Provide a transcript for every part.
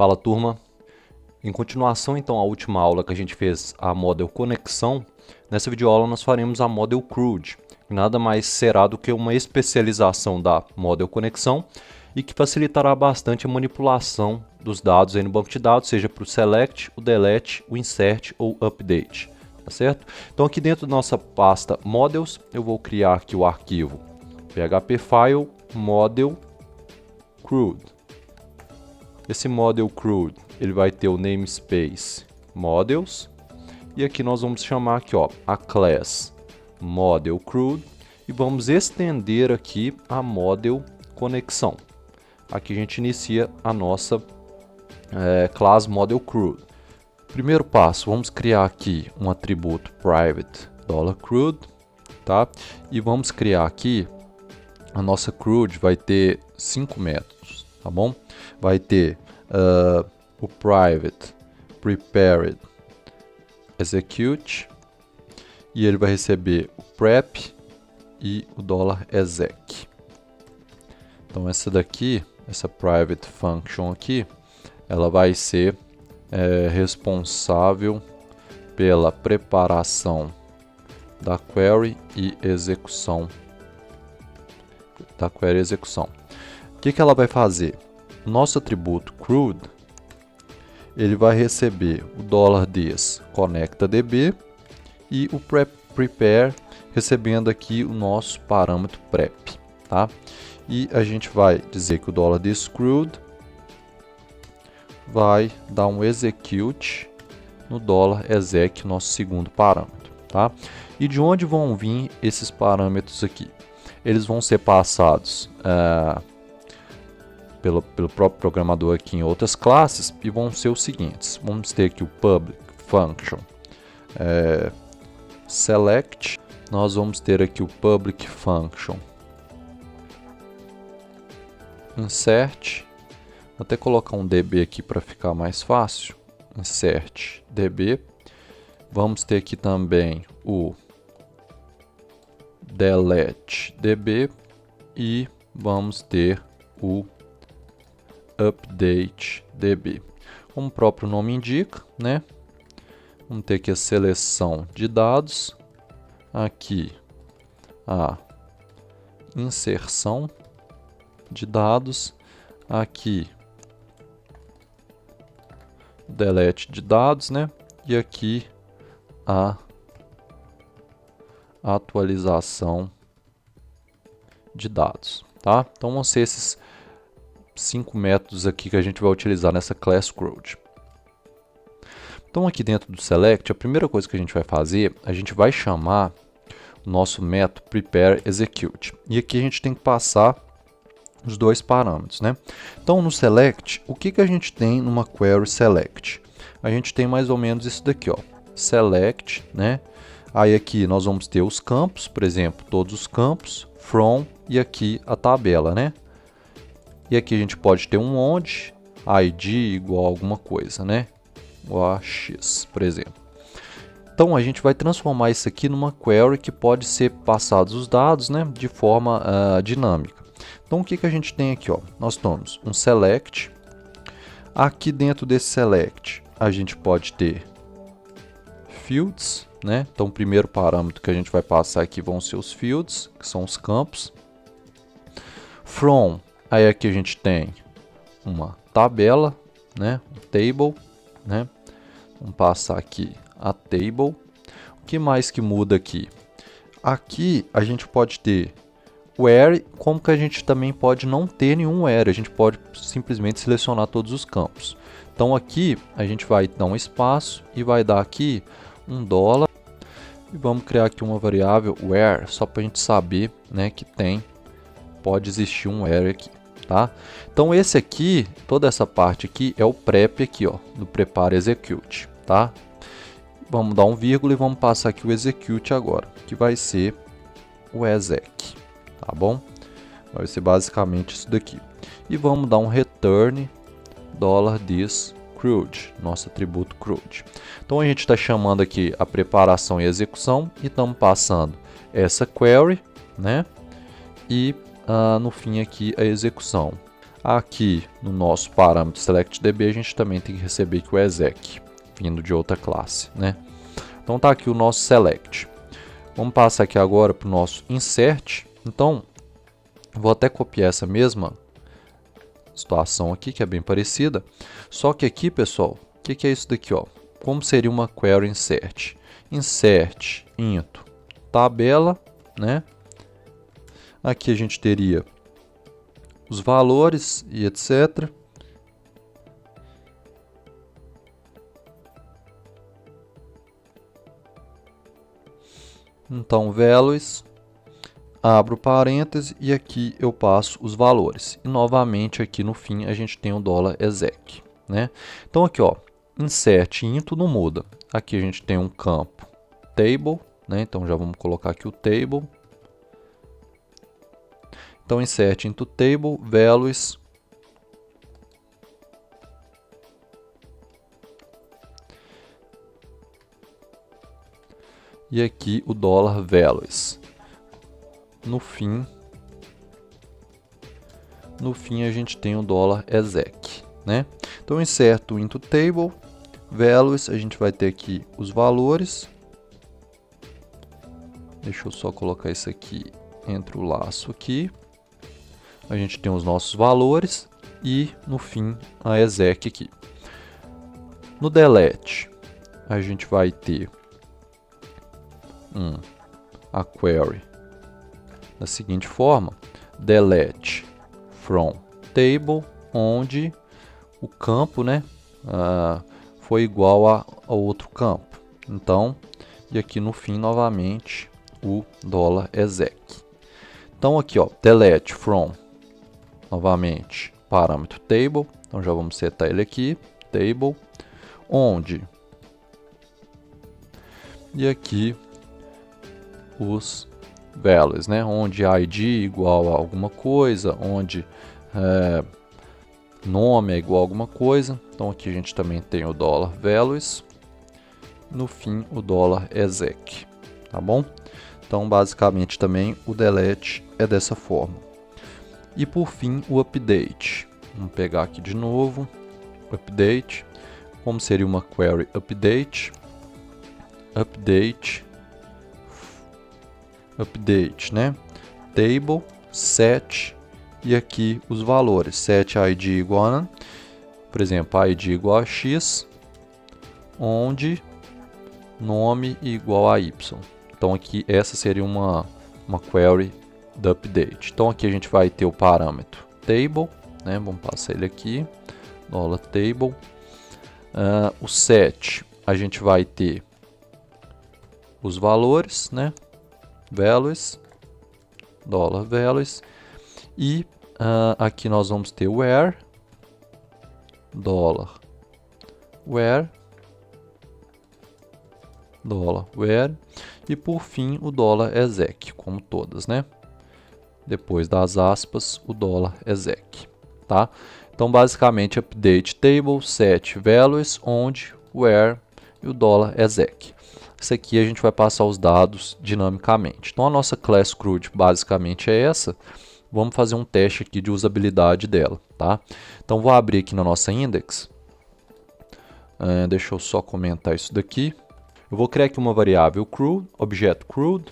Fala, turma. Em continuação então à última aula que a gente fez a Model Conexão, nessa videoaula nós faremos a Model CRUD, que nada mais será do que uma especialização da Model Conexão e que facilitará bastante a manipulação dos dados aí no banco de dados, seja para o Select, o Delete, o Insert ou Update, tá certo? Então aqui dentro da nossa pasta Models, eu vou criar aqui o arquivo phpFile Model CRUD. Esse Model CRUD, ele vai ter o namespace Models, e aqui nós vamos chamar aqui, ó, a class Model CRUD, e vamos estender aqui a Model Conexão. Aqui a gente inicia a nossa class Model CRUD. Primeiro passo, vamos criar aqui um atributo private $CRUD, tá? E vamos criar aqui, a nossa CRUD vai ter 5 métodos, tá bom? Vai ter o private prepared execute, e ele vai receber o prep e o $exec. Então essa daqui, essa private function aqui, ela vai ser responsável pela preparação da query e execução O que ela vai fazer? O nosso atributo CRUD, ele vai receber o $this ConnectDB e o prepare recebendo aqui o nosso parâmetro prep, tá? E a gente vai dizer que o $this CRUD vai dar um execute no $exec, nosso segundo parâmetro, tá? E de onde vão vir esses parâmetros aqui? Eles vão ser passados pelo próprio programador aqui em outras classes e vão ser os seguintes. Vamos ter aqui o public function select, nós vamos ter aqui o public function insert, vou até colocar um db aqui para ficar mais fácil, insert db, vamos ter aqui também o delete db e vamos ter o update db. Como o próprio nome indica, né? Vamos ter aqui a seleção de dados, aqui a inserção de dados, aqui delete de dados, né? E aqui a atualização de dados, tá? Então vão ser esses 5 métodos aqui que a gente vai utilizar nessa class CRUD. Então aqui dentro do select, a primeira coisa que a gente vai fazer, a gente vai chamar o nosso método prepare execute. E aqui a gente tem que passar os dois parâmetros, né? Então no select, o que a gente tem numa query select? A gente tem mais ou menos isso daqui, ó, select, né? Aí aqui nós vamos ter os campos, por exemplo, todos os campos, from, e aqui a tabela, né? E aqui a gente pode ter um onde, id igual a alguma coisa, né? Igual a x, por exemplo. Então a gente vai transformar isso aqui numa query que pode ser passados os dados, né, de forma dinâmica. Então o que a gente tem aqui, ó? Nós temos um select. Aqui dentro desse select a gente pode ter fields, né? Então o primeiro parâmetro que a gente vai passar aqui vão ser os fields, que são os campos. From, aí aqui a gente tem uma tabela, né? Um table, né? Vamos passar aqui a table. O que mais que muda aqui? Aqui a gente pode ter where, como que a gente também pode não ter nenhum where, a gente pode simplesmente selecionar todos os campos. Então aqui a gente vai dar um espaço e vai dar aqui um $, e vamos criar aqui uma variável where, só para a gente saber, né, que pode existir um where aqui, tá? Então esse aqui, toda essa parte aqui é o prep aqui, ó, do prepare execute, tá? Vamos dar um vírgula e vamos passar aqui o execute agora, que vai ser o exec, tá bom? Vai ser basicamente isso daqui. E vamos dar um return $this CRUD, nosso atributo CRUD. Então a gente está chamando aqui a preparação e execução e estamos passando essa query, né? E no fim aqui a execução. Aqui no nosso parâmetro selectDB a gente também tem que receber aqui o exec, vindo de outra classe, né? Então tá aqui o nosso select. Vamos passar aqui agora para o nosso insert. Então, vou até copiar essa mesma situação aqui, que é bem parecida. Só que aqui, pessoal, o que é isso daqui, ó? Como seria uma query insert? Insert into tabela, né? Aqui a gente teria os valores e etc. Então, values, abro parênteses e aqui eu passo os valores. E novamente aqui no fim a gente tem o $exec, né? Então aqui, ó, insert into não muda. Aqui a gente tem um campo table, né? Então já vamos colocar aqui o table. Então insert into table, values, e aqui o $values. No fim a gente tem o $exec, né? Então inserto into table, values, a gente vai ter aqui os valores. Deixa eu só colocar isso aqui entre o laço aqui. A gente tem os nossos valores e no fim a exec aqui. No delete a gente vai ter a query da seguinte forma: delete from table, onde o campo, né, foi igual ao outro campo. Então, e aqui no fim novamente o $exec. Então aqui, ó, delete from, novamente parâmetro table. Então já vamos setar ele aqui, table, onde, e aqui os values, né? Onde id igual a alguma coisa, onde nome é igual a alguma coisa. Então aqui a gente também tem o $values, no fim o $exec, tá bom? Então basicamente também o delete é dessa forma. E por fim o update. Vamos pegar aqui de novo, update, como seria uma query update, update, né? Table, set, e aqui os valores, set id igual a, por exemplo, id igual a x, onde nome igual a y. Então aqui essa seria uma query do update. Então aqui a gente vai ter o parâmetro table, né? Vamos passar ele aqui, $table. O set a gente vai ter os valores, né? Values, $values, e aqui nós vamos ter where, $where, $where, e por fim o $exec, como todas, né? Depois das aspas, o $exec, tá? Então basicamente update table, set values, onde, where e o $exec. Isso aqui a gente vai passar os dados dinamicamente. Então a nossa class CRUD basicamente é essa. Vamos fazer um teste aqui de usabilidade dela, tá? Então vou abrir aqui na nossa index. Deixa eu só comentar isso daqui. Eu vou criar aqui uma variável CRUD, objeto CRUD,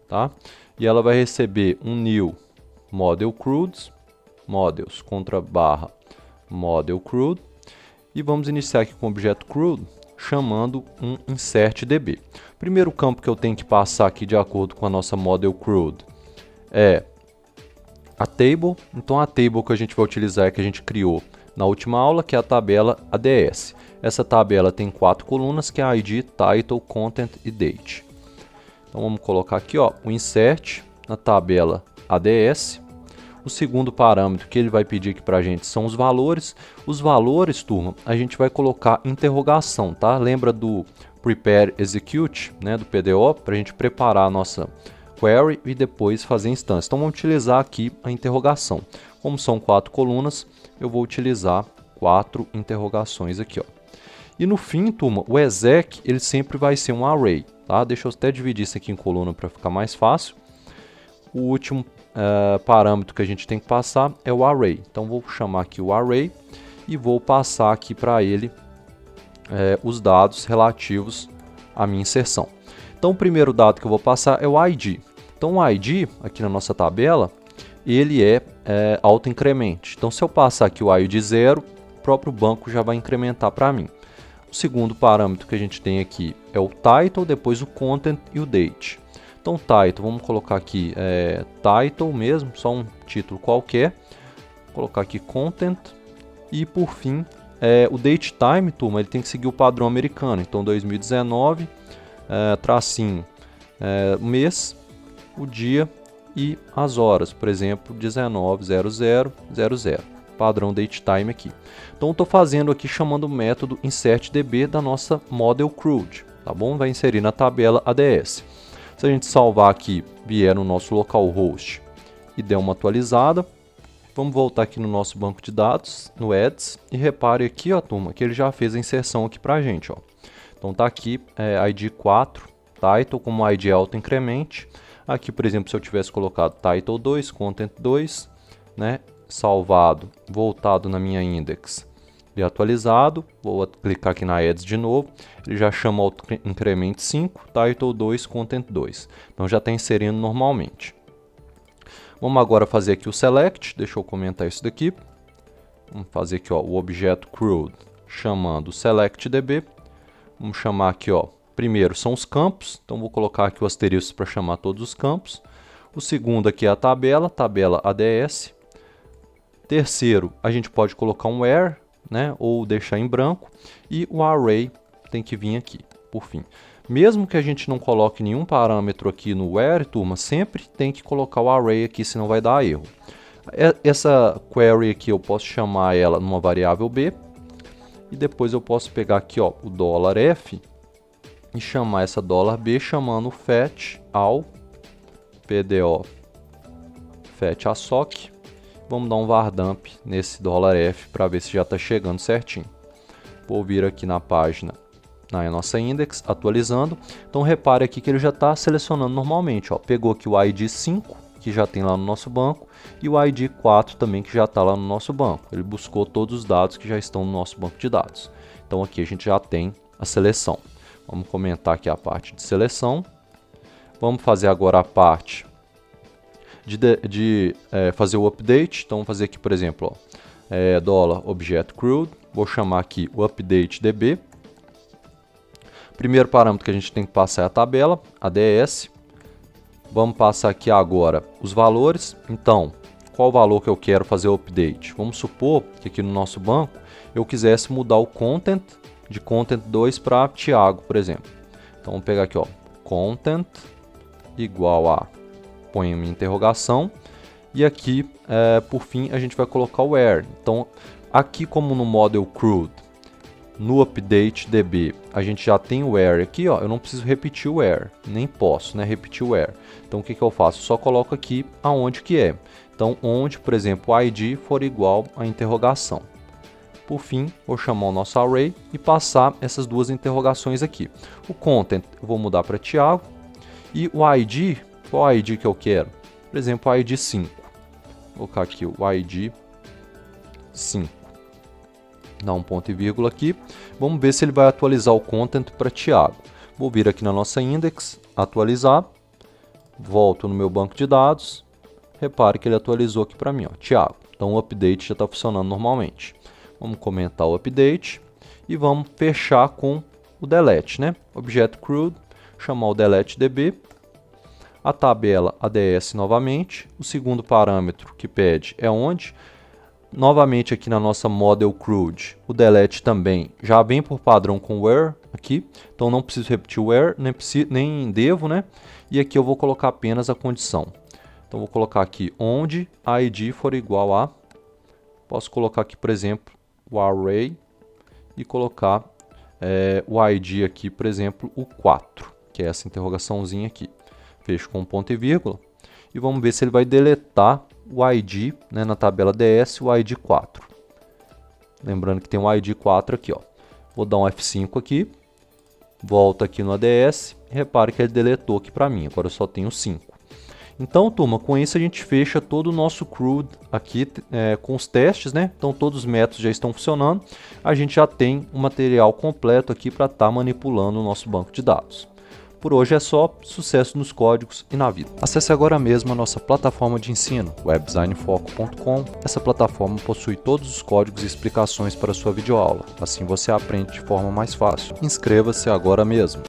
tá? E ela vai receber um new model CRUDs, models contra barra model CRUD. E vamos iniciar aqui com o objeto CRUD, chamando um insertDB. O primeiro campo que eu tenho que passar aqui de acordo com a nossa model CRUD é a table. Então a table que a gente vai utilizar é que a gente criou na última aula, que é a tabela ADS. Essa tabela tem 4 colunas, que é ID, Title, Content e Date. Então vamos colocar aqui, ó, o insert na tabela ADS. O segundo parâmetro que ele vai pedir aqui para a gente são os valores. Os valores, turma, a gente vai colocar interrogação, tá? Lembra do prepare execute, né, do PDO, para a gente preparar a nossa query e depois fazer instância. Então vamos utilizar aqui a interrogação. Como são 4 colunas, eu vou utilizar 4 interrogações aqui, ó. E no fim, turma, o exec ele sempre vai ser um array, tá? Deixa eu até dividir isso aqui em coluna para ficar mais fácil. O último parâmetro que a gente tem que passar é o array. Então vou chamar aqui o array e vou passar aqui para ele os dados relativos à minha inserção. Então o primeiro dado que eu vou passar é o ID. Então o ID, aqui na nossa tabela, ele é autoincremente. Então se eu passar aqui o ID 0, o próprio banco já vai incrementar para mim. O segundo parâmetro que a gente tem aqui é o title, depois o content e o date. Então title, vamos colocar aqui title mesmo, só um título qualquer. Vou colocar aqui content e por fim o date time, turma, ele tem que seguir o padrão americano. Então 2019, tracinho, mês, o dia e as horas, por exemplo, 19:00:00, padrão date time aqui. Então estou fazendo aqui chamando o método insertDB da nossa model CRUD, tá bom? Vai inserir na tabela ADS. Se a gente salvar aqui, vier no nosso localhost e der uma atualizada, vamos voltar aqui no nosso banco de dados, no Ads, e repare aqui, ó, turma, que ele já fez a inserção aqui pra gente, ó. Então tá aqui ID 4, title como ID autoincremente. Aqui, por exemplo, se eu tivesse colocado title 2, content 2, né, salvado, voltado na minha index e atualizado, vou clicar aqui na Ads de novo, ele já chama o increment 5, title 2, content 2. Então já está inserindo normalmente. Vamos agora fazer aqui o select, deixa eu comentar isso daqui. Vamos fazer aqui, ó, o objeto CRUD chamando selectDB. Vamos chamar aqui, ó, primeiro são os campos, então vou colocar aqui o asterisco para chamar todos os campos. O segundo aqui é a tabela ADS. Terceiro, a gente pode colocar um where, né, ou deixar em branco, e o array tem que vir aqui, por fim. Mesmo que a gente não coloque nenhum parâmetro aqui no where, turma, sempre tem que colocar o array aqui, senão vai dar erro. Essa query aqui eu posso chamar ela numa variável b, e depois eu posso pegar aqui, ó, o $f e chamar essa $b chamando fetch ao pdo fetch assoc. Vamos dar um vardump nesse $f para ver se já está chegando certinho. Vou vir aqui na página, na nossa index, atualizando. Então repare aqui que ele já está selecionando normalmente, ó. Pegou aqui o ID 5, que já tem lá no nosso banco, e o ID 4 também, que já está lá no nosso banco. Ele buscou todos os dados que já estão no nosso banco de dados. Então aqui a gente já tem a seleção. Vamos comentar aqui a parte de seleção. Vamos fazer agora a parte de fazer o update. Então vamos fazer aqui, por exemplo, ó, $objeto CRUD. Vou chamar aqui o updateDB. Primeiro parâmetro que a gente tem que passar é a tabela ADS. Vamos passar aqui agora os valores. Então, qual o valor que eu quero fazer o update? Vamos supor que aqui no nosso banco eu quisesse mudar o content de content 2 para Thiago, por exemplo. Então vamos pegar aqui, ó, content igual a, põe uma interrogação, e aqui por fim a gente vai colocar o where. Então aqui, como no model CRUD, no update DB a gente já tem o where aqui, ó, eu não preciso repetir o where, nem posso, né, repetir o where. Então o que eu faço? Eu só coloco aqui aonde que é. Então onde, por exemplo, o ID for igual a interrogação. Por fim, vou chamar o nosso array e passar essas duas interrogações aqui. O content eu vou mudar para Thiago, e o ID, qual ID que eu quero? Por exemplo, o ID 5. Vou colocar aqui o ID 5. Dá um ponto e vírgula aqui. Vamos ver se ele vai atualizar o content para Thiago. Vou vir aqui na nossa index, atualizar. Volto no meu banco de dados. Repare que ele atualizou aqui para mim, ó, Thiago. Então o update já está funcionando normalmente. Vamos comentar o update e vamos fechar com o delete, né? Objeto CRUD, chamar o deletedb, a tabela ADS novamente, o segundo parâmetro que pede é onde. Novamente aqui na nossa model CRUD, o delete também já vem por padrão com where aqui, então não preciso repetir o where, nem devo, né? E aqui eu vou colocar apenas a condição. Então vou colocar aqui onde a ID for igual a, posso colocar aqui, por exemplo, o array e colocar o ID aqui, por exemplo, o 4, que é essa interrogaçãozinha aqui. Fecho com um ponto e vírgula e vamos ver se ele vai deletar o ID, né, na tabela DS, o ID 4. Lembrando que tem um ID 4 aqui, ó. Vou dar um F5 aqui, volto aqui no ADS, repare que ele deletou aqui para mim, agora eu só tenho 5. Então, turma, com isso a gente fecha todo o nosso CRUD aqui com os testes, né? Então todos os métodos já estão funcionando. A gente já tem o material completo aqui para estar manipulando o nosso banco de dados. Por hoje é só, sucesso nos códigos e na vida. Acesse agora mesmo a nossa plataforma de ensino, webdesignfoco.com. Essa plataforma possui todos os códigos e explicações para a sua videoaula. Assim você aprende de forma mais fácil. Inscreva-se agora mesmo.